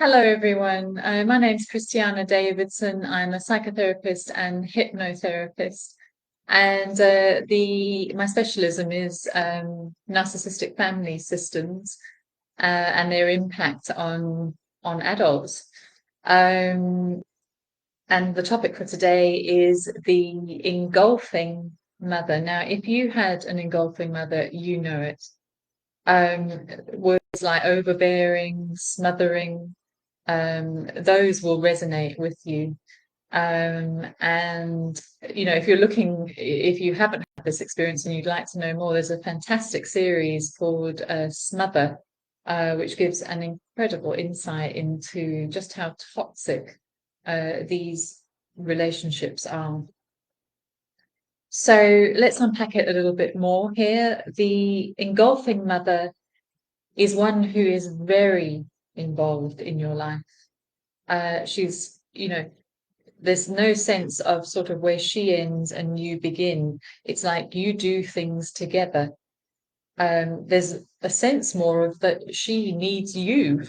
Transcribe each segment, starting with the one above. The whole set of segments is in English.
Hello, everyone. My name's Christiana Davidson. I'm a psychotherapist and hypnotherapist, and my specialism is narcissistic family systems and their impact on adults. Um, and the topic for today is the engulfing mother. Now, if you had an engulfing mother, you know it. Words like overbearing, smothering, those will resonate with you. And if you haven't had this experience and you'd like to know more, there's a fantastic series called Smother, which gives an incredible insight into just how toxic these relationships are. So let's unpack it a little bit more here. The engulfing mother is one who is very involved in your life. There's no sense of sort of where she ends and you begin. It's like you do things together. There's a sense more of that she needs you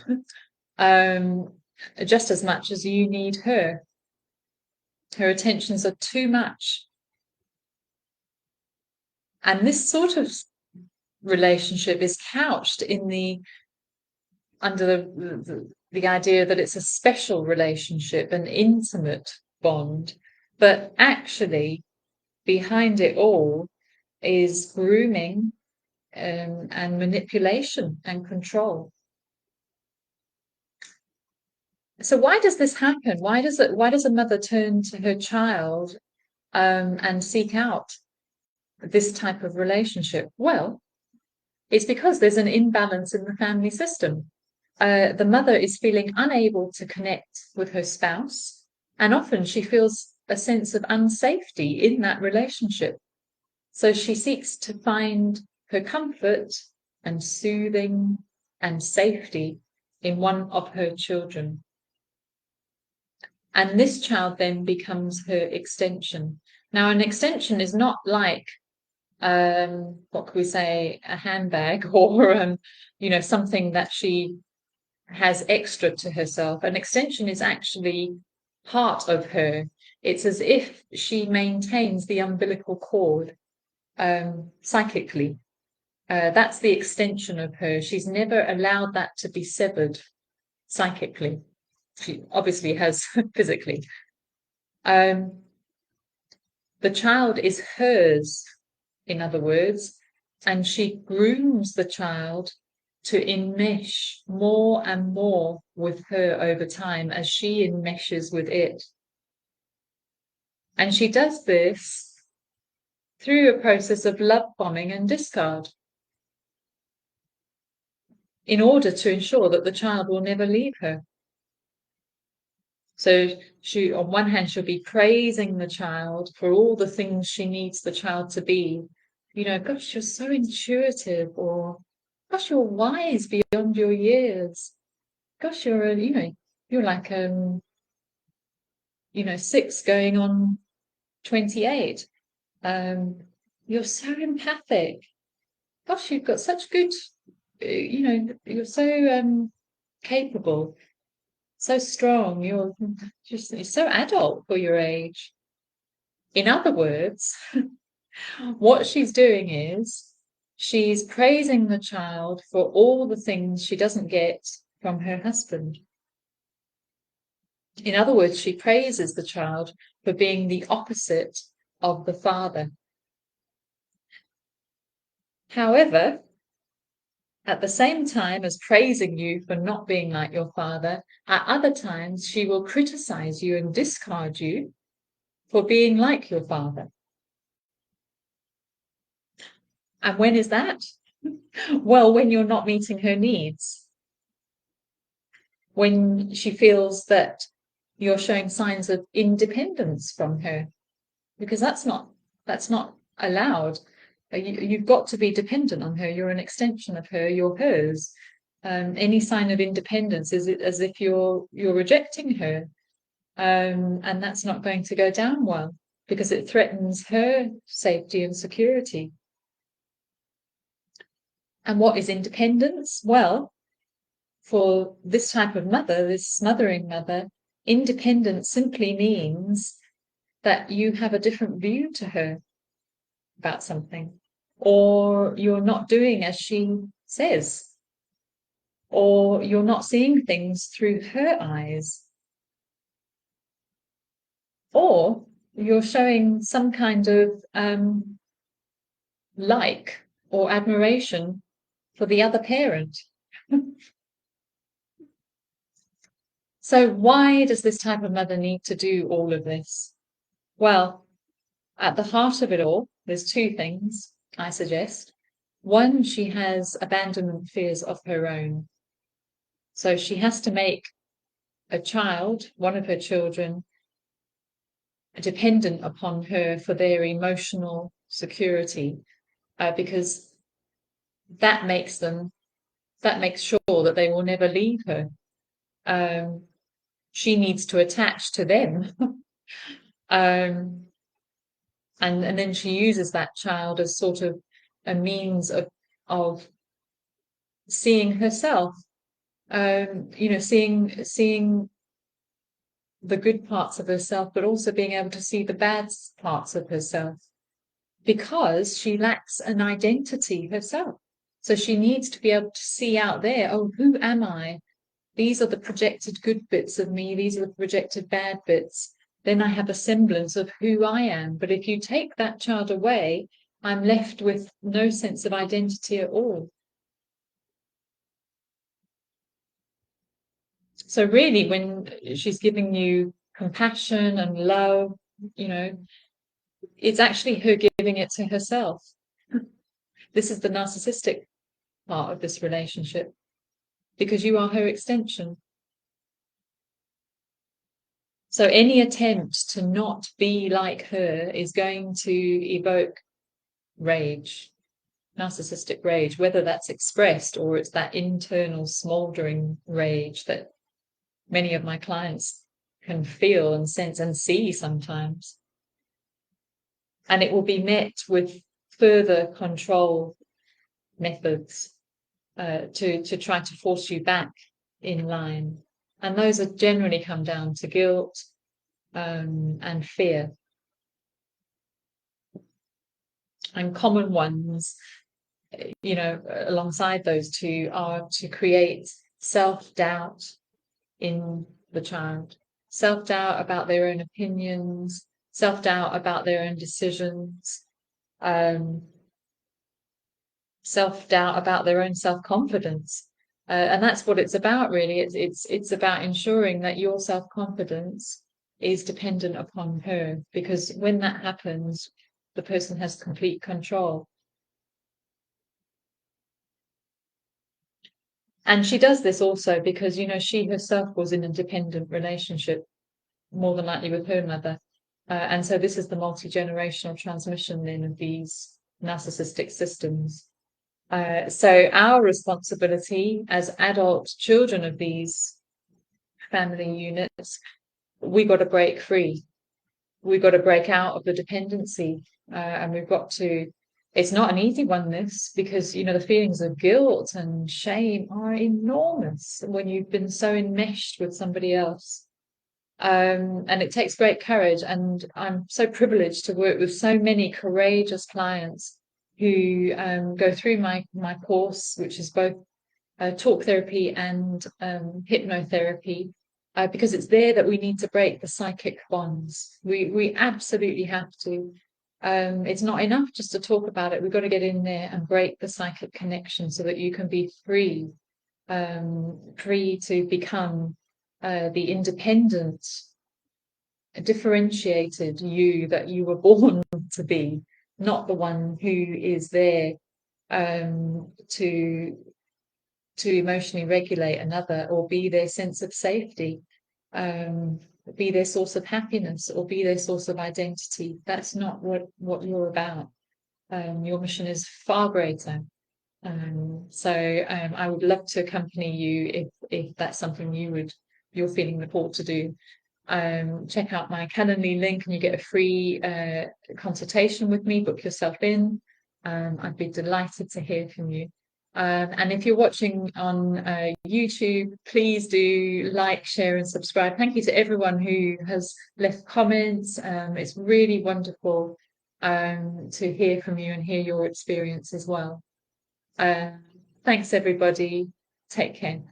um, just as much as you need her. Her attentions are too much. And this sort of relationship is couched under the idea that it's a special relationship, an intimate bond, but actually behind it all is grooming and manipulation and control. So why does this happen? Why does a mother turn to her child and seek out this type of relationship? Well, it's because there's an imbalance in the family system. The mother is feeling unable to connect with her spouse, and often she feels a sense of unsafety in that relationship. So she seeks to find her comfort and soothing and safety in one of her children. And this child then becomes her extension. Now, an extension is not like what could we say, a handbag or something that she has extra to herself. An extension is actually part of her. It's as if she maintains the umbilical cord psychically. That's the extension of her. She's never allowed that to be severed psychically. She obviously has physically. The child is hers, in other words, and she grooms the child to enmesh more and more with her over time as she enmeshes with it. And she does this through a process of love bombing and discard in order to ensure that the child will never leave her. So she, on one hand, she'll be praising the child for all the things she needs the child to be. Gosh, you're so intuitive, or gosh, you're wise beyond your years. Gosh, you're like 6 going on 28. You're so empathic. Gosh, you've got such good, you're so capable, so strong. You're so adult for your age. In other words, what she's doing is she's praising the child for all the things she doesn't get from her husband. In other words, she praises the child for being the opposite of the father. However, at the same time as praising you for not being like your father, at other times she will criticize you and discard you for being like your father. And when is that? Well, when you're not meeting her needs. When she feels that you're showing signs of independence from her, because that's not allowed. You've got to be dependent on her. You're an extension of her. You're hers. Any sign of independence is as if you're rejecting her, and that's not going to go down well because it threatens her safety and security. And what is independence? Well, for this type of mother, this smothering mother, independence simply means that you have a different view to her about something, or you're not doing as she says, or you're not seeing things through her eyes, or you're showing some kind of like or admiration for the other parent. So why does this type of mother need to do all of this? Well, at the heart of it all, there's two things I suggest. One, she has abandonment fears of her own. So she has to make a child, one of her children, dependent upon her for their emotional security, because that makes sure that they will never leave her. She needs to attach to them. And then she uses that child as sort of a means of seeing herself, seeing the good parts of herself, but also being able to see the bad parts of herself, because she lacks an identity herself. So she needs to be able to see out there, oh, who am I? These are the projected good bits of me. These are the projected bad bits. Then I have a semblance of who I am. But if you take that child away, I'm left with no sense of identity at all. So really, when she's giving you compassion and love, it's actually her giving it to herself. This is the narcissistic part of this relationship, because you are her extension. So any attempt to not be like her is going to evoke rage, narcissistic rage, whether that's expressed or it's that internal smoldering rage that many of my clients can feel and sense and see sometimes. And it will be met with further control methods to try to force you back in line. And those are generally come down to guilt and fear. And common ones, alongside those two, are to create self-doubt in the child. Self-doubt about their own opinions, self-doubt about their own decisions, self-doubt about their own self-confidence. And that's what it's about, really. It's about ensuring that your self-confidence is dependent upon her, because when that happens, the person has complete control. And she does this also because, she herself was in a dependent relationship, more than likely with her mother. And so this is the multi-generational transmission then of these narcissistic systems. So our responsibility as adult children of these family units, we got to break free. We got to break out of the dependency, and we've got to. It's not an easy one, this, because the feelings of guilt and shame are enormous when you've been so enmeshed with somebody else. And it takes great courage, and I'm so privileged to work with so many courageous clients who go through my course, which is both talk therapy and hypnotherapy, because it's there that we need to break the psychic bonds. We absolutely have to. It's not enough just to talk about it. We've got to get in there and break the psychic connection so that you can be free, free to become the independent, differentiated you that you were born to be, not the one who is there to emotionally regulate another, or be their sense of safety, be their source of happiness, or be their source of identity. That's not what you're about. Your mission is far greater. So I would love to accompany you if that's something you're feeling the call to do. Check out my Calendly link and you get a free consultation with me. Book yourself in. I'd be delighted to hear from you. And if you're watching on YouTube, please do like, share, and subscribe. Thank you to everyone who has left comments. It's really wonderful to hear from you and hear your experience as well. Thanks, everybody. Take care.